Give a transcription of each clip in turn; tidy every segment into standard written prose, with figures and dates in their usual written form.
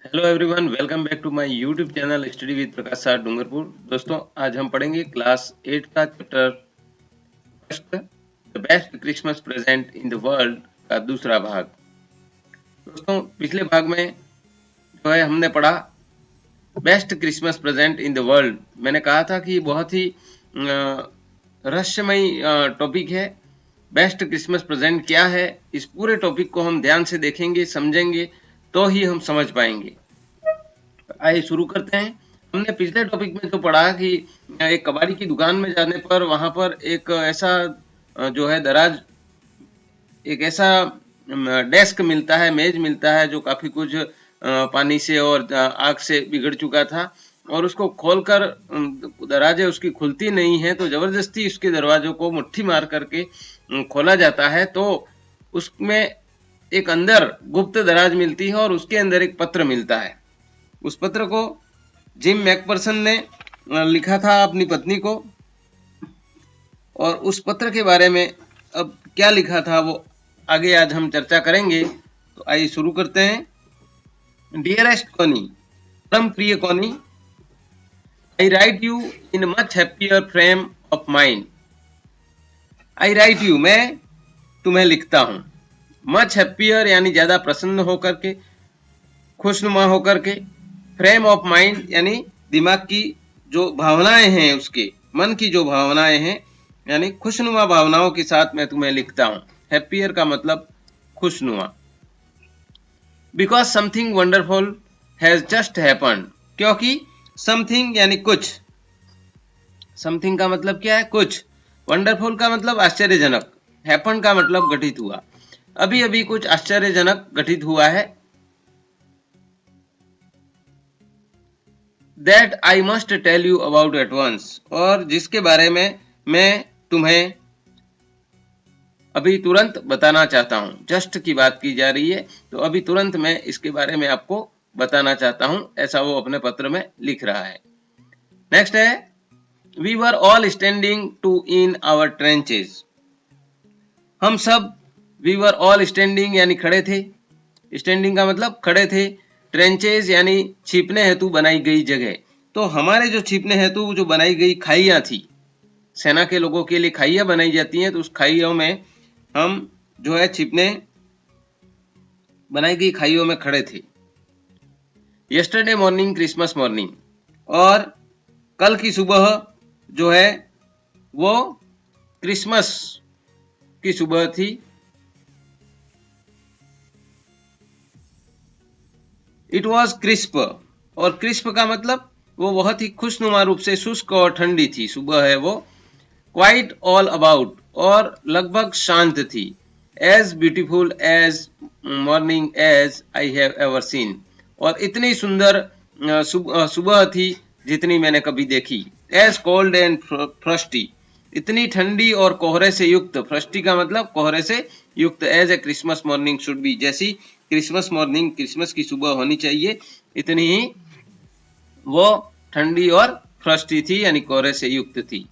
Hello everyone, welcome back to my YouTube channel study with Prakash sir Dungarpur. दोस्तों, आज हम पढ़ेंगे क्लास 8 का chapter first, the best Christmas present in the world का दूसरा भाग। दोस्तों, पिछले भाग में जो है हमने पढ़ा best Christmas present in the world. मैंने कहा था कि बहुत ही रहस्यमयी टॉपिक है। बेस्ट क्रिसमस प्रेजेंट क्या है, इस पूरे टॉपिक को हम ध्यान से देखेंगे, समझेंगे तो ही हम समझ पाएंगे। आइए शुरू करते हैं। हमने पिछले टॉपिक में तो पढ़ा कि एक कबाड़ी की दुकान में जाने पर वहां पर एक ऐसा जो है दराज, एक ऐसा डेस्क मिलता है, मेज मिलता है जो काफी कुछ पानी से और आग से बिगड़ चुका था, और उसको खोलकर दराजे उसकी खुलती नहीं है, तो जबरदस्ती उसके दरवाजों को मुट्ठी मार करके खोला जाता है। तो उसमें एक अंदर गुप्त दराज मिलती है और उसके अंदर एक पत्र मिलता है। उस पत्र को जिम मैकपर्सन ने लिखा था अपनी पत्नी को, और उस पत्र के बारे में अब क्या लिखा था वो आगे आज हम चर्चा करेंगे। तो आइए शुरू करते हैं। डियरेस्ट कॉनी, परम प्रिय Connie, I right you in much happier frame of mind. I right you, मैं तुम्हें लिखता हूं। मच हैप्पियर यानी ज्यादा प्रसन्न होकर के, खुशनुमा होकर के। फ्रेम ऑफ माइंड यानी दिमाग की जो भावनाएं हैं, उसके मन की जो भावनाएं हैं, यानी खुशनुमा भावनाओं के साथ मैं तुम्हें लिखता हूं। हैप्पियर का मतलब खुशनुमा। Because something wonderful has just happened, क्योंकि समथिंग यानी कुछ, समथिंग का मतलब क्या है? कुछ। वंडरफुल का मतलब आश्चर्यजनक, हैपन का मतलब घटित हुआ। अभी अभी कुछ आश्चर्यजनक घटित हुआ है। That I must tell you about at once, और जिसके बारे में मैं तुम्हें अभी तुरंत बताना चाहता हूं। जस्ट की बात की जा रही है, तो अभी तुरंत मैं इसके बारे में आपको बताना चाहता हूं, ऐसा वो अपने पत्र में लिख रहा है। नेक्स्ट है, we were all standing to in our trenches. हम सब, वी वर ऑल स्टैंडिंग यानी खड़े थे, स्टैंडिंग का मतलब खड़े थे, ट्रेंचेस यानी छिपने हेतु बनाई गई जगह। तो हमारे जो छिपने हेतु जो बनाई गई खाइयां थी, सेना के लोगों के लिए खाइयां बनाई जाती हैं, तो उस खाइयों में हम जो है छिपने बनाई गई खाइयों में खड़े थे। यस्टरडे मॉर्निंग क्रिसमस मॉर्निंग, और कल की सुबह जो है वो क्रिसमस की सुबह थी। इट वॉज क्रिस्प, और क्रिस्प का मतलब वो बहुत ही खुशनुमा रूप से शुष्क और ठंडी थी सुबह है वो। क्वाइट ऑल अबाउट, और लगभग शांत थी। As beautiful as morning as I have ever seen, और इतनी सुंदर सुबह थी जितनी मैंने कभी देखी। एज कोल्ड एंड फ्रस्टी, इतनी ठंडी और कोहरे से युक्त। फ्रस्टी का मतलब कोहरे से युक्त। As a Christmas morning should be, जैसी क्रिसमस मॉर्निंग, क्रिसमस की सुबह होनी चाहिए, इतनी ही वो ठंडी और फ्रस्टी थी, यानी कोहरे से युक्त थी।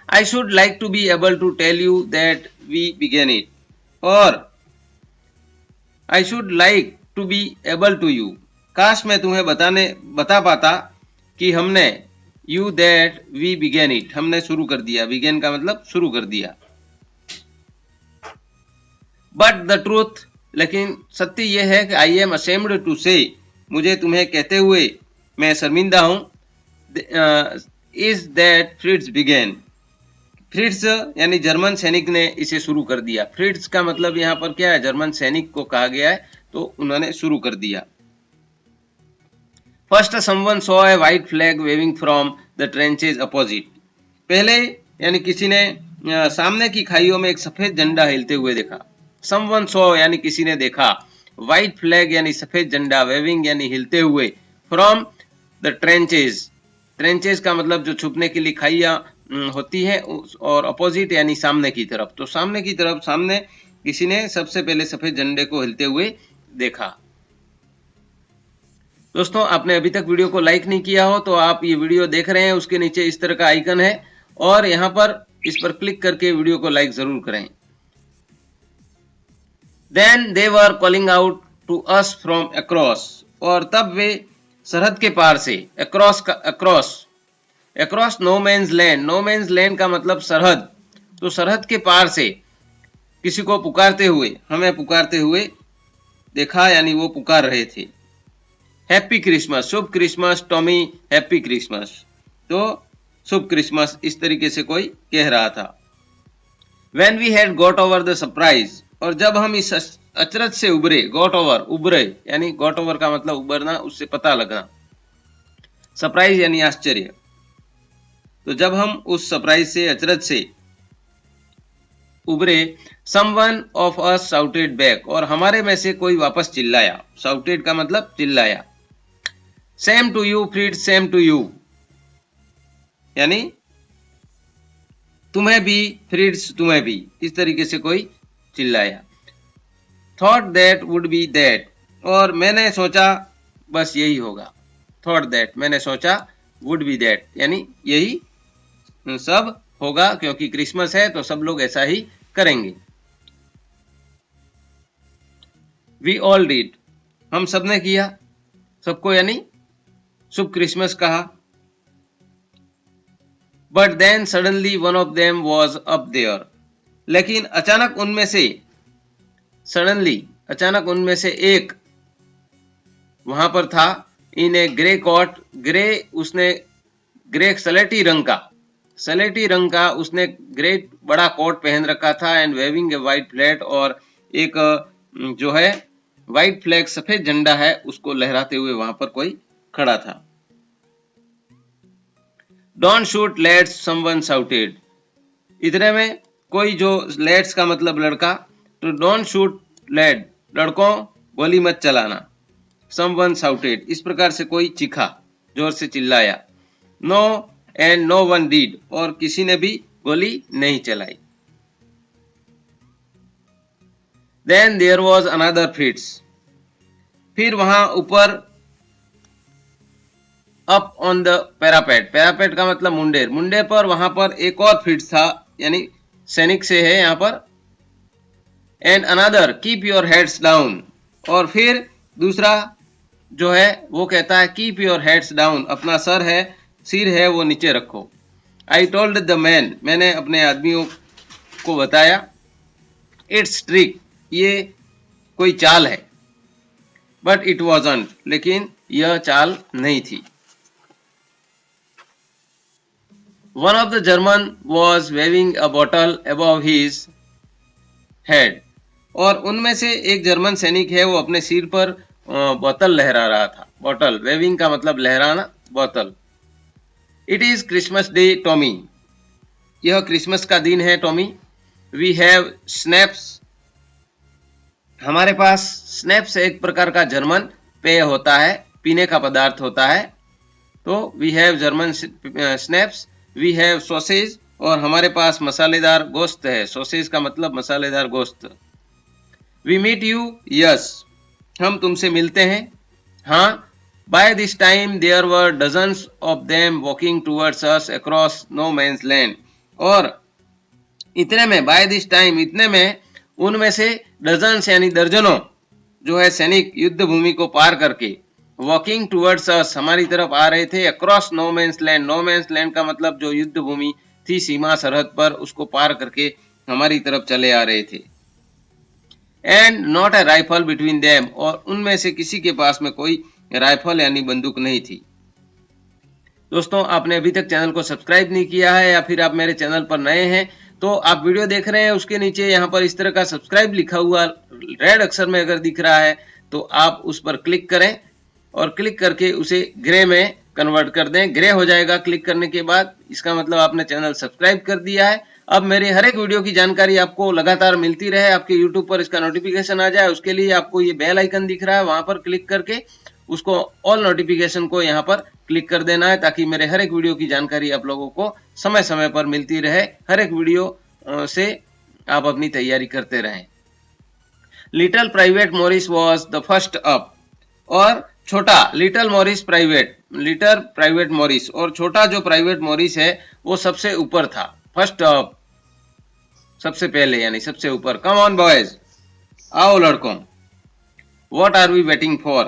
I should like to be able to tell you that we began it, और I should like to be able to you, काश मैं तुम्हें बता पाता कि हमने, you that we began it, हमने शुरू कर दिया। begin का मतलब शुरू कर दिया। But the truth, लेकिन सत्य यह है कि I am ashamed to say, मुझे तुम्हें कहते हुए मैं शर्मिंदा हूं, is that Fritz began, Fritz यानी जर्मन सैनिक ने इसे शुरू कर दिया। फ्रिट्ज का मतलब यहाँ पर क्या है? जर्मन सैनिक को कहा गया है, तो उन्होंने शुरू कर दिया। First someone saw a white flag waving from the trenches opposite, पहले यानी किसी ने सामने की खाइयों में एक सफेद झंडा हिलते हुए देखा। समवन सॉ यानी किसी ने देखा, व्हाइट फ्लैग यानी सफेद झंडा, वेविंग यानी हिलते हुए, फ्रॉम द ट्रेंचेज, ट्रेंचेज का मतलब जो छुपने के लिए खाइयां होती है, और अपोजिट यानी सामने की तरफ। तो सामने की तरफ, सामने किसी ने सबसे पहले सफेद झंडे को हिलते हुए देखा। दोस्तों, आपने अभी तक वीडियो को लाइक नहीं किया हो तो आप ये वीडियो देख रहे हैं, उसके नीचे इस तरह का आइकन है, और यहां पर इस पर क्लिक करके वीडियो को लाइक जरूर करें। Then they were calling out to us from across, और तब वे सरहद के पार से, अक्रॉस का across no man's land, no man's land का मतलब सरहद, तो सरहद के पार से किसी को पुकारते हुए, हमें पुकारते हुए देखा, यानी वो पुकार रहे थे। हैप्पी क्रिसमस, शुभ क्रिसमस टॉमी, हैप्पी क्रिसमस, तो शुभ क्रिसमस, इस तरीके से कोई कह रहा था। When we had got over the surprise, और जब हम इस अचरज से उबरे, गॉट ओवर, उबरे, यानी गॉट ओवर का मतलब उबरना, उससे पता लगना, सरप्राइज यानी आश्चर्य, तो जब हम उस सरप्राइज से, अचरज से उबरे, someone of us shouted back, और हमारे में से कोई वापस चिल्लाया, शाउटेड का मतलब चिल्लाया, same to you Fritz, same to you, यानी तुम्हें भी फ्रिट्स, तुम्हें भी, इस तरीके से कोई चिल्लाया। Thought that would be that, और मैंने सोचा बस यही होगा, थॉट दैट, मैंने सोचा, वुड बी दैट, यानी यही सब होगा, क्योंकि क्रिसमस है तो सब लोग ऐसा ही करेंगे। वी ऑल डिड, हम सब ने किया, सबको यानी शुभ क्रिसमस कहा। But then suddenly one of them was up there, लेकिन अचानक उनमें से, सडनली अचानक उनमें से एक वहां पर था, इन ए ग्रे कोट, ग्रे, उसने ग्रे सलेटी रंग का उसने ग्रे बड़ा कोट पहन रखा था, and waving a white flag, और एक जो है व्हाइट फ्लैग, सफेद झंडा है, उसको लहराते हुए वहां पर कोई खड़ा था। Don't shoot let's, someone shouted, इतने में कोई, जो लेट्स का मतलब लड़का, तो डोंट शूट लेट, लड़कों गोली मत चलाना, समवन शाउटेड, इस प्रकार से कोई चीखा, जोर से चिल्लाया। No and no one did, और किसी ने भी गोली नहीं चलाई। Then there was another Fritz, फिर वहां ऊपर, up on the parapet, parapet का मतलब मुंडेर, मुंडे पर, वहां पर एक और फ्रिट्स था, यानी सैनिक से है यहां पर। And another keep your heads down, और फिर दूसरा जो है वो कहता है कीप योर हेड्स डाउन, अपना सिर है वो नीचे रखो। आई टोल्ड द मैन, मैंने अपने आदमियों को बताया, इट्स ट्रिक, ये कोई चाल है, बट इट वॉजंट, लेकिन यह चाल नहीं थी। One of the German was waving a bottle above his head, और उनमें से एक जर्मन सैनिक है, वो अपने सिर पर बोतल लहरा रहा था। बोतल, वेविंग का मतलब लहराना, बोतल। It is Christmas day Tommy, यह क्रिसमस का दिन है टॉमी। वी हैव स्नैप्स, हमारे पास स्नैप्स एक प्रकार का जर्मन पेय होता है, पीने का पदार्थ होता है, तो we have German schnapps. We have sausage, और हमारे पास मसालेदार गोश्त है, सॉसेज का मतलब मसालेदार गोश्त। वी मीट यू, यस, हम तुमसे मिलते हैं, हाँ। By this time there were dozens of them walking towards us across no man's land, और इतने में, बाय दिस टाइम, इतने में, उनमें से डजन्स यानी दर्जनों जो है सैनिक युद्ध भूमि को पार करके, वॉकिंग टूवर्ड्स अस, हमारी तरफ आ रहे थे, across no man's land, no man's land का मतलब जो युद्ध भूमि थी सीमा सरहद पर, उसको पार करके हमारी तरफ चले आ रहे थे। And not a rifle between them, और उनमें से किसी के पास में कोई राइफल यानी बंदूक नहीं थी। दोस्तों, आपने अभी तक चैनल को सब्सक्राइब नहीं किया है, या फिर आप मेरे चैनल पर नए हैं, तो आप वीडियो देख रहे हैं, उसके नीचे यहाँ पर इस तरह का सब्सक्राइब लिखा हुआ रेड अक्षर में अगर दिख रहा है, तो आप उस पर क्लिक करें, और क्लिक करके उसे ग्रे में कन्वर्ट कर दें। ग्रे हो जाएगा क्लिक करने के बाद, इसका मतलब आपने चैनल सब्सक्राइब कर दिया है। अब मेरे हर एक वीडियो की जानकारी आपको लगातार मिलती रहे, आपके यूट्यूब पर इसका नोटिफिकेशन आ जाए, उसके लिए आपको ये बेल आइकन दिख रहा है, वहां पर क्लिक करके उसको ऑल नोटिफिकेशन को यहाँ पर क्लिक कर देना है, ताकि मेरे हर एक वीडियो की जानकारी आप लोगों को समय समय पर मिलती रहे। हर एक वीडियो से आप अपनी तैयारी करते रहें। Little private Morris was the first up, और छोटा लिटिल प्राइवेट मॉरिस, और छोटा जो प्राइवेट मॉरिस है वो सबसे ऊपर था, फर्स्ट अप, सबसे पहले यानी सबसे ऊपर। कम ऑन बॉयज, आओ लड़कों। What are we waiting for?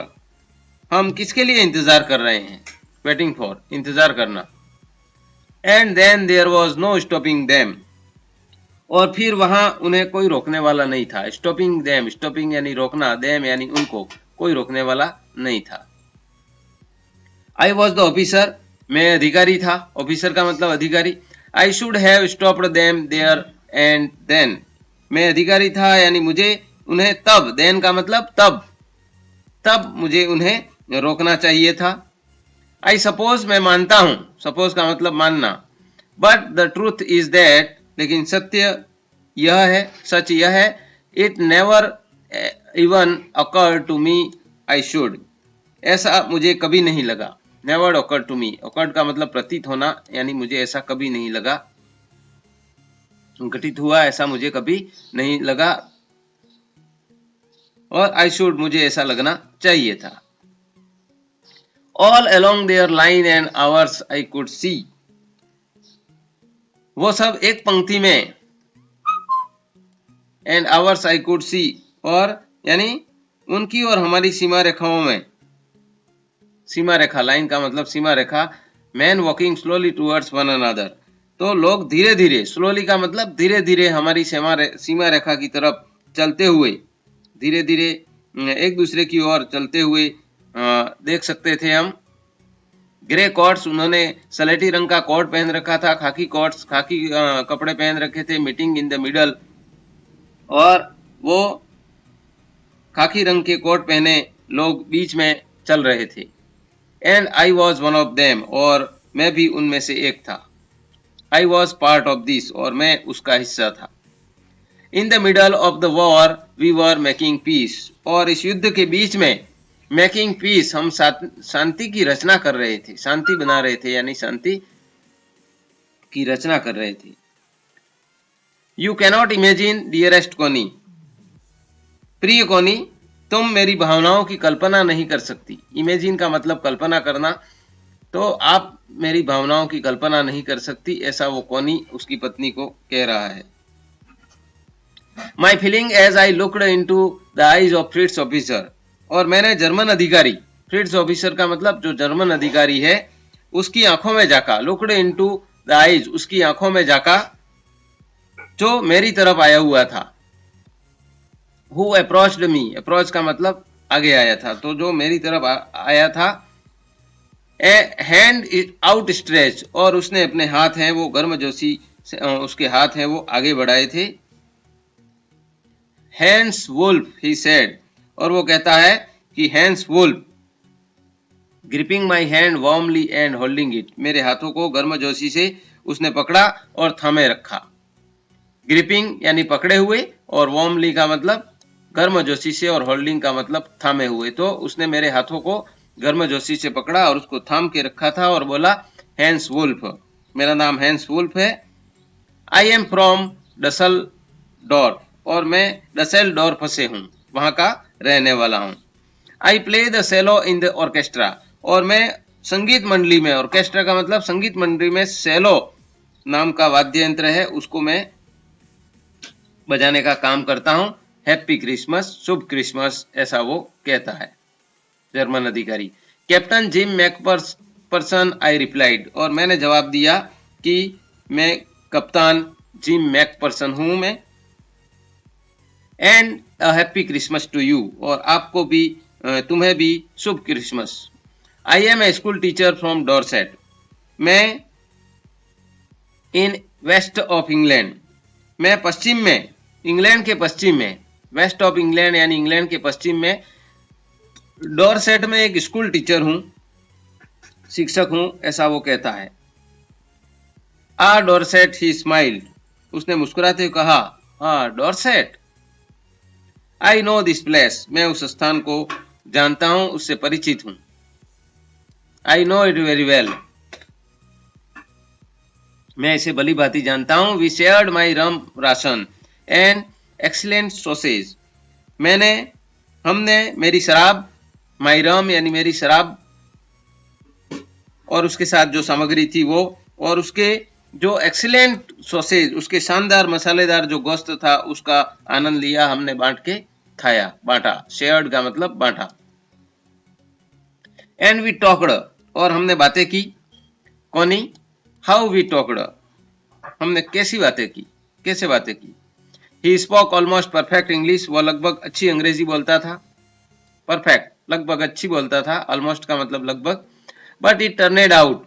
हम किसके लिए इंतजार कर रहे हैं? Waiting for, इंतजार करना. And then there was no stopping them. और फिर वहां उन्हें कोई रोकने वाला नहीं था. Stopping them, stopping यानी रोकना, them यानी उनको, कोई रोकने वाला नहीं था. I was the officer, मैं अधिकारी था. ऑफिसर का मतलब अधिकारी. I should have stopped them there and then. मैं अधिकारी था यानी मुझे उन्हें तब, then का मतलब तब मुझे उन्हें रोकना चाहिए था. I suppose, मैं मानता हूं. Suppose का मतलब मानना. But the truth is that, लेकिन सत्य यह है, सच यह है, it never even occurred to me I should. ऐसा मुझे कभी नहीं लगा. Never occurred to me. Occurred का मतलब प्रतीत होना, यानी मुझे ऐसा कभी नहीं लगा, घटित हुआ ऐसा मुझे कभी नहीं लगा. और I should, मुझे ऐसा लगना चाहिए था. All along their line and hours I could see. वो सब एक पंक्ति में, and hours I could see, और यानी उनकी और हमारी सीमा रेखाओं में, सीमा रेखा, लाइन का मतलब सीमा रेखा, man walking slowly towards one another. तो लोग धीरे धीरे, स्लोली का मतलब धीरे धीरे हमारी सीमा रेखा की तरफ चलते हुए, धीरे धीरे एक दूसरे की ओर चलते हुए देख सकते थे हम. ग्रे कोट्स, उन्होंने सलेटी रंग का कोट पहन रखा था. खाकी कोट्स, खाकी कपड़े पहन रखे थे. मीटिंग इन द मिडल, और वो खाकी रंग के कोट पहने लोग बीच में चल रहे थे. And I was one of them, और मैं भी उनमें से एक था. I was part of this, और मैं उसका हिस्सा था. In the middle of the war we were making peace, और इस युद्ध के बीच में मेकिंग पीस, हम शांति की रचना कर रहे थे, शांति बना रहे थे, यानी शांति की रचना कर रहे थे. You cannot imagine dearest Connie, प्रिय कोनी, तुम मेरी भावनाओं की कल्पना नहीं कर सकती. इमेजिन का मतलब कल्पना करना, तो आप मेरी भावनाओं की कल्पना नहीं कर सकती, ऐसा वो कोनी उसकी पत्नी को कह रहा है. My feeling as I looked into the eyes of Fritz officer, और मैंने जर्मन अधिकारी, फ्रिट्स ऑफिसर का मतलब जो जर्मन अधिकारी है, उसकी आंखों में जाका. लुक्ड इनटू द आईज, उसकी आंखों में जाका, जो मेरी तरफ आया हुआ था. Who approached me, approach का मतलब आगे आया था, तो जो मेरी तरफ आया था. ए हैंड आउट स्ट्रेच, और उसने अपने हाथ हैं वो गर्मजोशी से, उसके हाथ हैं वो आगे बढ़ाए थे. हैंस वुल्फ ही सेड, और वो कहता है कि Hans Wolf, gripping my hand warmly and holding it, मेरे हाथों को गर्मजोशी से उसने पकड़ा और थामे रखा. ग्रिपिंग यानी पकड़े हुए, और वार्मली का मतलब गर्मजोशी से, और होल्डिंग का मतलब थामे हुए. तो उसने मेरे हाथों को गर्मजोशी से पकड़ा और उसको थाम के रखा था, और बोला हैंस वुल्फ, मेरा नाम हैंस वुल्फ है. आई एम फ्रॉम डसेलडोर्फ, और मैं डसेलडोर्फ से हूँ, वहां का रहने वाला हूँ. I play the cello in the orchestra, और मैं संगीत मंडली में, ऑर्केस्ट्रा का मतलब संगीत मंडली में, सेलो नाम का वाद्य यंत्र है, उसको मैं बजाने का काम करता हूँ. हैप्पी क्रिसमस, शुभ क्रिसमस, ऐसा वो कहता है जर्मन अधिकारी. Captain gym McPherson I replied, और मैंने जवाब दिया कि मैं कप्तान जिम मैकपर्सन हूं मैं. And a happy Christmas to you, और आपको भी, तुम्हें भी शुभ Christmas. I am a school teacher from Dorset, मैं इन वेस्ट ऑफ इंग्लैंड, मैं पश्चिम में, इंग्लैंड के पश्चिम में, वेस्ट ऑफ इंग्लैंड यानी इंग्लैंड के पश्चिम में, डॉर्सेट में एक स्कूल टीचर हूं, शिक्षक हूं, ऐसा वो कहता है. आ डॉर्सेट ही स्माइल्ड, उसने मुस्कुराते हुए कहा, हाँ Dorset. I know this place, मैं उस स्थान को जानता हूं, उससे परिचित हूं. I know it very well, मैं इसे भली भांति जानता हूं. We shared my rum ration and excellent sausage, हमने मेरी शराब, माई रम यानी मेरी शराब, और उसके साथ जो सामग्री थी वो, और उसके जो एक्सीलेंट सॉसेज, उसके शानदार मसालेदार जो गोश्त था, उसका आनंद लिया हमने बांट के. खाया, बांटा। शेयर्ड का मतलब बांटा। एंड वी टॉक्ड, और हमने बातें की। कौनी? हाउ वी टॉक्ड, हमने कैसी बातें की, कैसे बातें की। He spoke almost perfect English, वो लगभग अच्छी अंग्रेजी बोलता था। परफेक्ट लगभग अच्छी बोलता था, ऑलमोस्ट का मतलब लगभग। But it turned out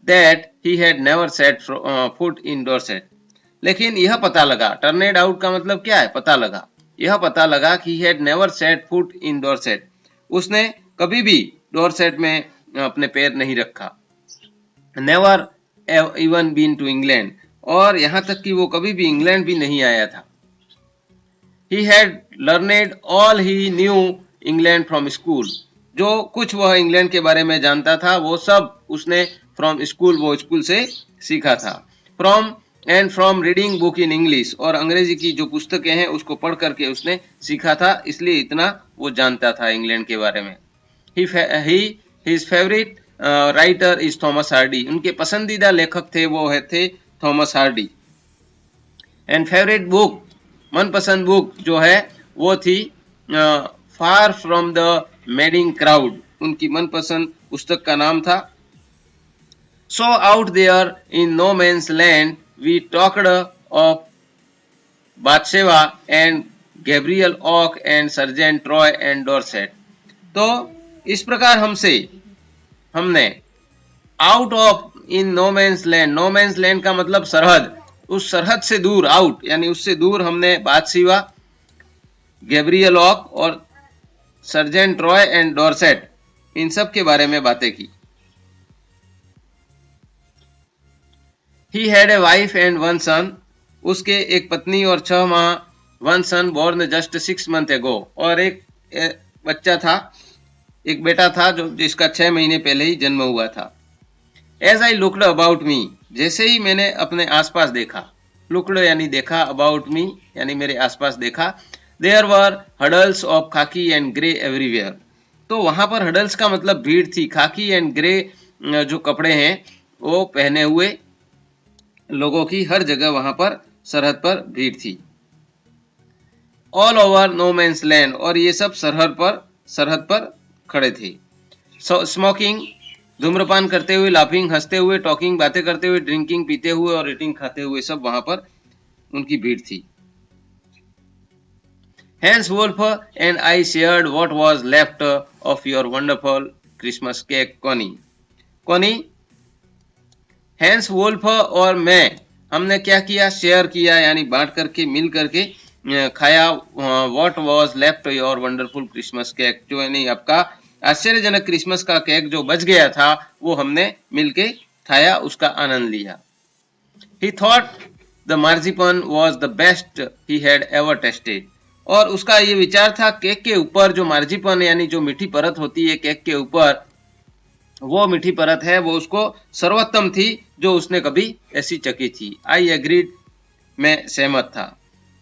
that he had never set foot in Dorset, लेकिन यह पता लगा, टर्नेड आउट का मतलब क्या है, पता लगा। यह पता लगा कि he had never set foot in Dorset, उसने कभी भी डॉर्सेट में अपने पैर नहीं रखा। Never even been to England, और यहां तक कि वो कभी भी इंग्लैंड भी नहीं आया था। He had learned all he knew England from school, जो कुछ वह इंग्लैंड के बारे में जानता था वो सब उसने फ्रॉम स्कूल, वो स्कूल से सीखा था। From and from reading book in English, और अंग्रेजी की जो पुस्तकें हैं उसको पढ़ करके उसने सीखा था, इसलिए इतना वो जानता था इंग्लैंड के बारे में। His favourite writer is Thomas Hardy, उनके पसंदीदा लेखक थे वो थे Thomas Hardy. And favourite book, मनपसंद बुक जो है वो थी far from the madding crowd, उनकी मनपसंद पुस्तक का नाम था। So out there in no man's land we talked of Bathsheba and Gabriel Oak and Sergeant Troy and Dorset. तो इस प्रकार हमने out of in no man's land, no man's land का मतलब सरहद, उस सरहद से दूर, आउट यानी उससे दूर, हमने बादशिवा, गैब्रियल ऑक और सर्जेंट रॉय एंड डॉर्सेट, इन सब के बारे में बातें की। He had a wife and one son, उसके एक पत्नी और 6 माह। One son born just 6 months एगो, और एक बच्चा था, एक बेटा था जो जिसका 6 महीने पहले ही जन्म हुआ था। As I looked about me, जैसे ही मैंने अपने आसपास देखा, लुकड यानी देखा, अबाउट मी यानी मेरे आसपास देखा। देयर वर हडल्स ऑफ खाकी एंड ग्रे एवरीवेयर, तो वहां पर हडल्स का मतलब भीड़ थी, खाकी एंड ग्रे जो कपड़े हैं वो पहने हुए लोगों की हर जगह वहां पर सरहद पर भीड़ थी। All over no man's land, और ये सब सरहद पर खड़े थे। स्मोकिंग धूम्रपान करते हुए, लाफिंग हंसते हुए, टॉकिंग बातें करते हुए, ड्रिंकिंग पीते हुए और ईटिंग खाते हुए, सब वहां पर उनकी भीड़ थी। Hans Wolf and I shared what was left of your wonderful Christmas cake, Connie. Connie, Hans Wolf और मैं, हमने क्या किया, शेयर किया यानी बांट करके, मिल करके खाया। What was left your wonderful Christmas cake, जो यानी आपका आश्चर्यजनक क्रिसमस का केक जो बच गया था वो हमने मिलके खाया, उसका आनंद लिया। He thought the marzipan was the best he had ever tasted, और उसका ये विचार था केक के ऊपर जो मार्जिपन यानी जो मीठी परत होती है केक के ऊपर, वो मीठी परत है, वो उसको सर्वोत्तम थी जो उसने कभी ऐसी चखी थी। आई एग्रीड, मैं सहमत था।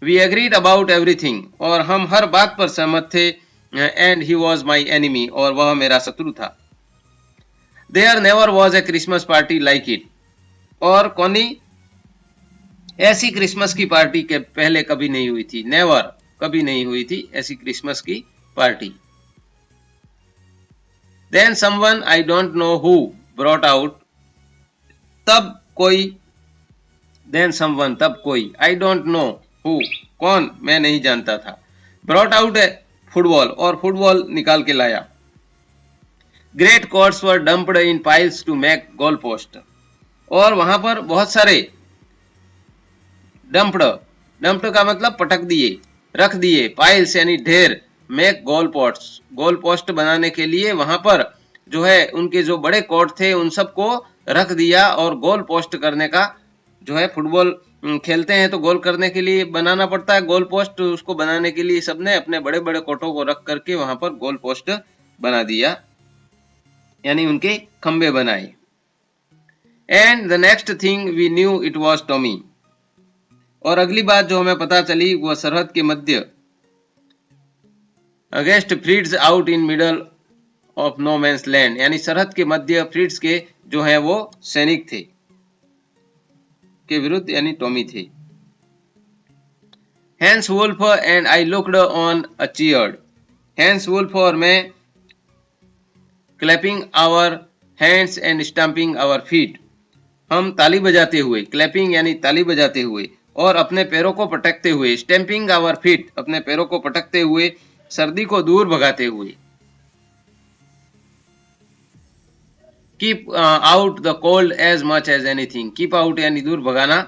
वी एग्रीड अबाउट एवरीथिंग, और हम हर बात पर सहमत थे। And he was my enemy, और वह मेरा शत्रु था। There never was a Christmas party like it, और कौनी ऐसी क्रिसमस की पार्टी के पहले कभी नहीं हुई थी। नेवर कभी नहीं हुई थी ऐसी क्रिसमस की party. Then someone I don't know who brought out, तब कोई, then someone तब कोई, I don't know who कौन, मैं नहीं जानता था, brought out a फुटबॉल, और फुटबॉल निकाल के लाया। Great cords were dumped in piles to make goal post, और वहां पर बहुत सारे डंप्ड, डंप्ड का मतलब पटक दिए, रख दिए, पाइल्स यानी ढेर, make goal post, goal post बनाने के लिए वहां पर जो है उनके जो बड़े कोर्ट थे उन सबको रख दिया, और गोल पोस्ट करने का जो है, फुटबॉल खेलते हैं तो गोल करने के लिए बनाना पड़ता है गोल पोस्ट, उसको बनाने के लिए सबने अपने बड़े बड़े कोटों को रख करके वहां पर गोल पोस्ट बना दिया, यानी उनके खंबे बनाए। And the next thing we knew it was Tommy, और अगली बात जो हमें पता चली वह सरहद के मध्य, against Fritz out in middle of no man's land, यानी सरहद के मध्य फ्रीड्स के जो है वो सैनिक थे, के विरुद्ध यानी टॉमी थे। Hans Wolf and I looked on a cheered. Hans Wolf और मैं clapping our hands and stamping our feet, हम ताली बजाते हुए, क्लैपिंग यानी ताली बजाते हुए और अपने पैरों को पटकते हुए, स्टैम्पिंग आवर फीट अपने पैरों को पटकते हुए, सर्दी को दूर भगाते हुए। Keep out the cold as much as anything, keep out यानी दूर भगाना,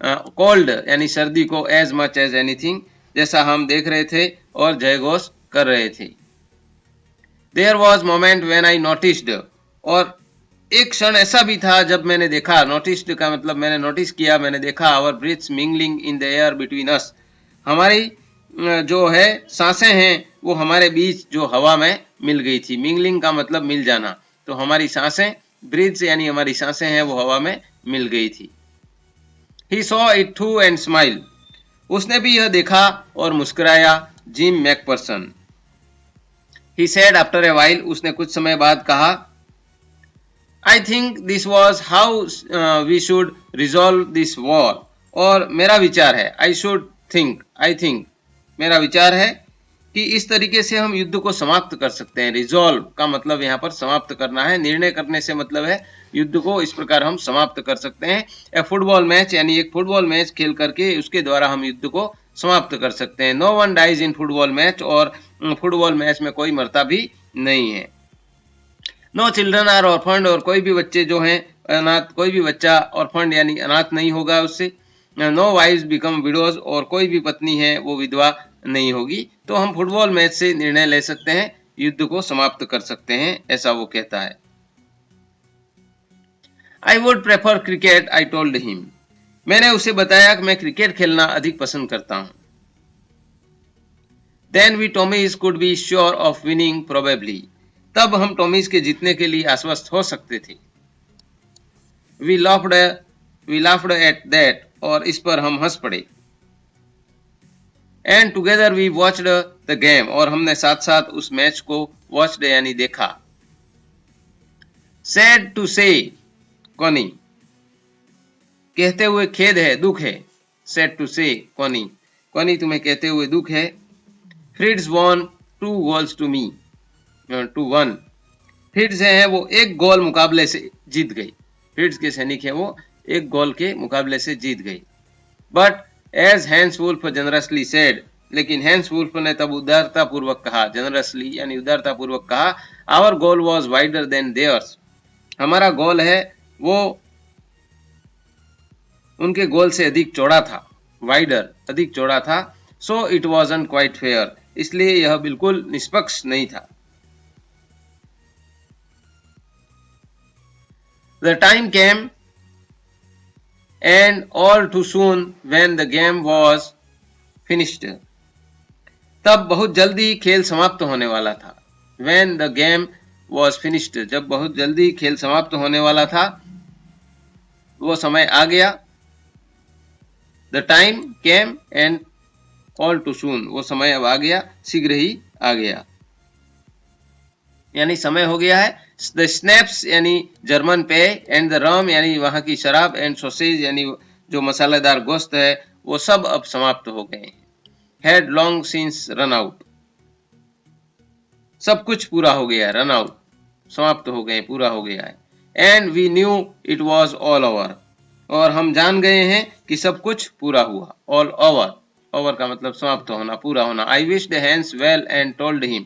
कोल्ड यानी सर्दी को, एज मच एज एनीथिंग जैसा हम देख रहे थे और जयघोष कर रहे थे। There was moment when I noticed, और एक क्षण ऐसा भी था जब मैंने देखा, नोटिस्ड का मतलब मैंने नोटिस किया, मैंने देखा, our breaths mingling in the air between us, हमारी जो है सांसें हैं वो हमारे बीच जो हवा में मिल गई थी। मिंगलिंग का मतलब मिल जाना, तो हमारी सांसें, ब्रीथ्स यानी हमारी सांसें हैं वो हवा में मिल गई थी। He saw it too and smile, उसने भी यह देखा और मुस्कुराया। Jim McPherson. He said after a while, उसने कुछ समय बाद कहा, I think this was how we should resolve this war, और मेरा विचार है, I should think, I think मेरा विचार है कि इस तरीके से हम युद्ध को समाप्त कर सकते हैं। रिजॉल्व का मतलब यहाँ पर समाप्त करना है, निर्णय करने से मतलब है युद्ध को इस प्रकार हम समाप्त कर सकते हैं। ए फुटबॉल मैच यानी एक फुटबॉल मैच खेल करके उसके द्वारा हम युद्ध को समाप्त कर सकते हैं। No one dies in football match, और फुटबॉल मैच में कोई मरता भी नहीं है। नो चिल्ड्रन आर ऑर्फन्ड, और कोई भी बच्चे जो हैं अनाथ, कोई भी बच्चा ऑर्फन्ड यानी अनाथ नहीं होगा उससे। नो वाइव्स बिकम विडोज, और कोई भी पत्नी है वो विधवा नहीं होगी। तो हम फुटबॉल मैच से निर्णय ले सकते हैं, युद्ध को समाप्त कर सकते हैं, ऐसा वो कहता है। I would prefer cricket, I told him, मैंने उसे बताया कि मैं क्रिकेट खेलना अधिक पसंद करता हूं। Then we Tommies could be sure of winning probably, तब हम टॉमीज के जीतने के लिए आश्वस्त हो सकते थे। वी लाफ्ड एट दैट, और इस पर हम हंस पड़े। And together we watched the game, और हमने साथ साथ उस मैच को वॉच्ड यानी देखा। सैड टू से, कोनी, कहते हुए खेद है, दुख है। सैड टू से, कोनी, कोनी तुम्हें कहते हुए दुख है। Fritz won 2 goals to me, 2-1, Fritz है वो एक गोल मुकाबले से जीत गई। फ्रिट्ज के सैनिक है वो एक गोल के मुकाबले से जीत गई। But as Hans Wolf generously said, लेकिन हैंस वुल्फ ने तब उदारता पूर्वक कहा, जनरसली यानी उदारता पूर्वक कहा, our goal was wider than theirs, हमारा गोल है वो उनके गोल से अधिक चौड़ा था। वाइडर अधिक चौड़ा था। So it wasn't quite fair, इसलिए यह बिल्कुल निष्पक्ष नहीं था। The time came and all too soon when the game was finished, तब बहुत जल्दी खेल समाप्त होने वाला था। when the game was finished, जब बहुत जल्दी खेल समाप्त होने वाला था, वो समय आ गया। the time came and all too soon, वो समय अब आ गया, शीघ्र ही आ गया, यानी समय हो गया है। द स्नैप्स यानी जर्मन पेय, एंड द रम यानी वहां की शराब, एंड सॉसेज यानी जो मसालेदार गोश्त है, वो सब अब समाप्त हो गए हैं। Had long since run out, सब कुछ पूरा हो गया है, रन आउट समाप्त हो गए, पूरा हो गया है। And we knew it was all over, और हम जान गए हैं कि सब कुछ पूरा हुआ। ऑल ओवर, ओवर का मतलब समाप्त होना, पूरा होना। I wished Hans well and told him,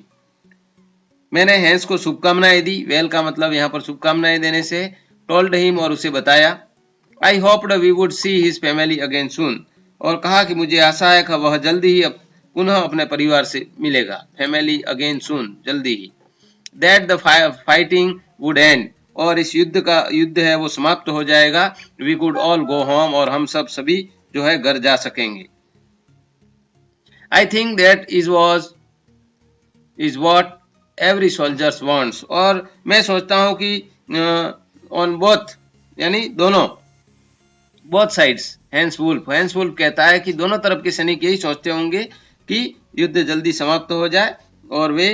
मैंने हैंस को शुभकामनाएं दी। वेल का मतलब यहाँ पर शुभकामनाएं देने से। टोल्ड हिम, और उसे बताया। I hoped we would see his family again soon, और कहा कि मुझे आशा है कि वह जल्दी ही पुनः अपने परिवार से मिलेगा। फैमिली अगेन सून, जल्दी ही। That the fighting would end, और इस युद्ध है वो समाप्त हो जाएगा। We could all go home, और हम सब सभी जो है घर जा सकेंगे। I think that is what every soldiers wants, और मैं सोचता हूं कि ऑन बोथ यानी दोनों, बोथ साइड्स, हैंस वुल्फ कहता है कि दोनों तरफ के सैनिक यही सोचते होंगे कि युद्ध जल्दी समाप्त हो जाए और वे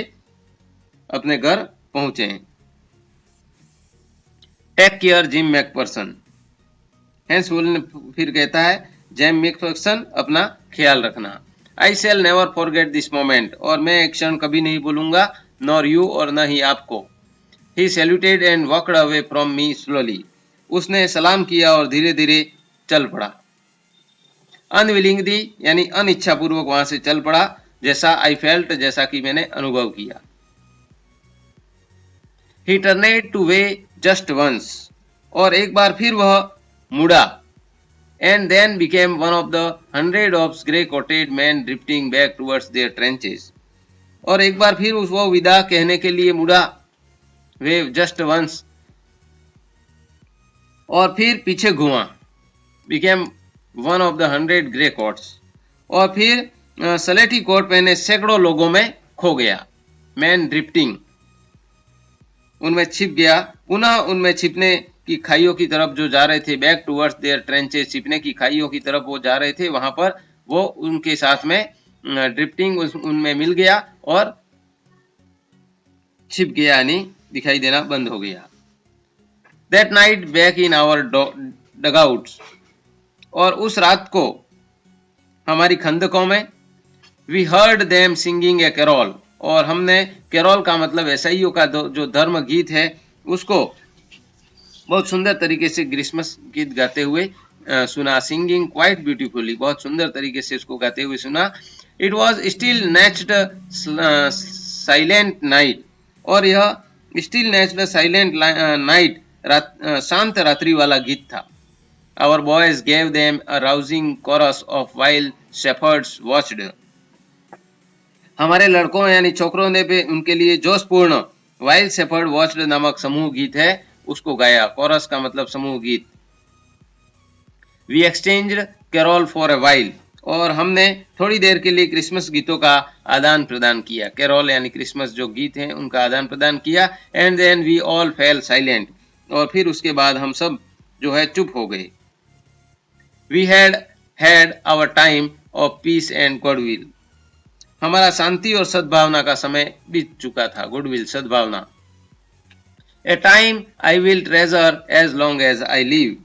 अपने घर पहुंचे। Take care Jim McPherson, Hans Wolf फिर कहता है जेम मैक्फर्सन, अपना ख्याल रखना। I shall never forget this moment, और मैं एक क्षण कभी नहीं भूलूंगा, नॉर यू, और न ही आपको। He saluted and walked away from me slowly, उसने सलाम किया और धीरे धीरे चल पड़ा। अनविलिंगली यानी अनिच्छा पूर्वक वहां से चल पड़ा, जैसा आई फेल्ट, जैसा कि मैंने अनुभव किया। He turned to wave just once, और एक बार फिर वह मुड़ा। And then became one of the 100 of grey coated man drifting back towards their trenches, और एक बार फिर वो विदा कहने के लिए मुड़ा, वे जस्ट वंस, और फिर पीछे घुमा, became one of the 100 grey quotes, और फिर सलेटी कोट पहने सैकड़ों लोगों में खो गया। मैन ड्रिफ्टिंग, उनमें छिप गया, पुनः उनमें छिपने की खाइयों की तरफ जो जा रहे थे, बैक टुवर्ड्स देयर ट्रेंचेस, छिपने की खाइयों की तरफ वो जा रहे थे, वहां पर वो उनके साथ में ड्रिफ्टिंग उनमें मिल गया और छिप गया, यानी दिखाई देना बंद हो गया। That night back in our dugouts, और उस रात को हमारी खंदकों में, we heard them singing a carol, और हमने कैरोल का मतलब ईसाइयों का जो धर्म गीत है उसको बहुत सुंदर तरीके से क्रिसमस गीत गाते हुए सुना। सिंगिंग क्वाइट ब्यूटीफुली, बहुत सुंदर तरीके से उसको गाते हुए सुना। It was still Nacht silent night, और यह स्टिल नेच्ड साइलेंट नाइट, शांत रात्रि वाला गीत था। Our boys gave them a rousing chorus of wild shepherds watched, हमारे लड़कों यानी छोकरों ने भी उनके लिए जोशपूर्ण वाइल्ड शेफर्ड वॉच्ड नामक समूह गीत है उसको गाया। कोरस का मतलब समूह गीत। We exchanged carol for a while, और हमने थोड़ी देर के लिए क्रिसमस गीतों का आदान प्रदान किया। कैरोल यानी क्रिसमस जो गीत हैं उनका आदान प्रदान किया। And then we all fell silent, और फिर उसके बाद हम सब जो है चुप हो गए। We had had our time of peace and goodwill, हमारा शांति और सद्भावना का समय बीत चुका था। गुडविल, सद्भावना। A time I will treasure as long as I live,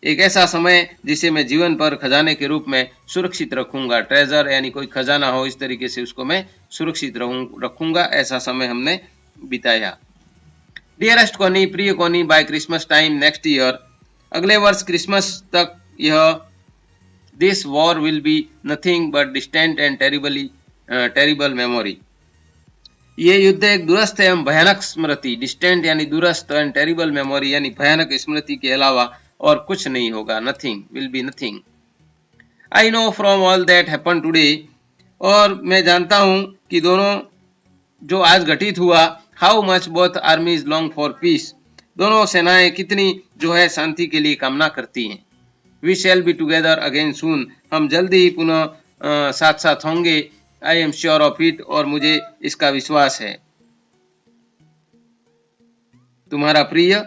एक ऐसा समय जिसे मैं जीवन पर खजाने के रूप में सुरक्षित रखूंगा। ट्रेजर यानी कोई खजाना हो, इस तरीके से उसको मैं सुरक्षित रखूंगा, ऐसा समय हमने बिताया। डियरेस्ट कोनी, प्रिय Connie, by Christmas time next year, अगले वर्ष क्रिसमस तक यह this war will be nothing but distant and terrible memory, ये युद्ध एक दूरस्थ एवं भयानक स्मृति, डिस्टेंट यानी दूरस्थ, एंड टेरिबल मेमोरी यानी भयानक स्मृति के अलावा और कुछ नहीं होगा। Nothing will be nothing. I know from all that happen today, और मैं जानता हूं कि दोनों जो आज घटित हुआ, how much both आर्मीज long for piece, दोनों सेनाएं कितनी जो है शांति के लिए कामना करती हैं। We shall be together again soon, हम जल्दी ही पुनः साथ साथ होंगे। I am sure of it, और मुझे इसका विश्वास है। तुम्हारा प्रिय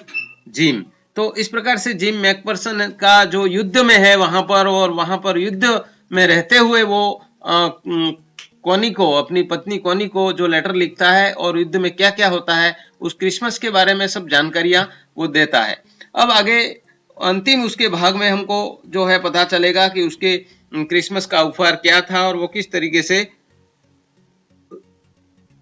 जिम। तो इस प्रकार से जिम मैकफर्सन का जो युद्ध में है वहां पर, और वहां पर युद्ध में रहते हुए वो कोनी को, अपनी पत्नी कोनी को जो लेटर लिखता है, और युद्ध में क्या क्या होता है उस क्रिसमस के बारे में सब जानकारियां वो देता है। अब आगे अंतिम उसके भाग में हमको जो है पता चलेगा कि उसके क्रिसमस का उपहार क्या था, और वो किस तरीके से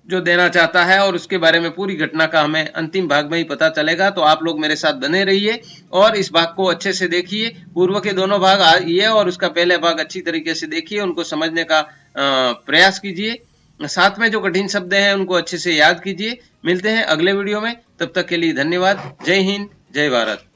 जो देना चाहता है, और उसके बारे में पूरी घटना का हमें अंतिम भाग में ही पता चलेगा। तो आप लोग मेरे साथ बने रहिए और इस भाग को अच्छे से देखिए। पूर्व के दोनों भाग ये और उसका पहले भाग अच्छी तरीके से देखिए, उनको समझने का प्रयास कीजिए। साथ में जो कठिन शब्द हैं उनको अच्छे से याद कीजिए। मिलते हैं अगले वीडियो में, तब तक के लिए धन्यवाद। जय हिंद, जय भारत।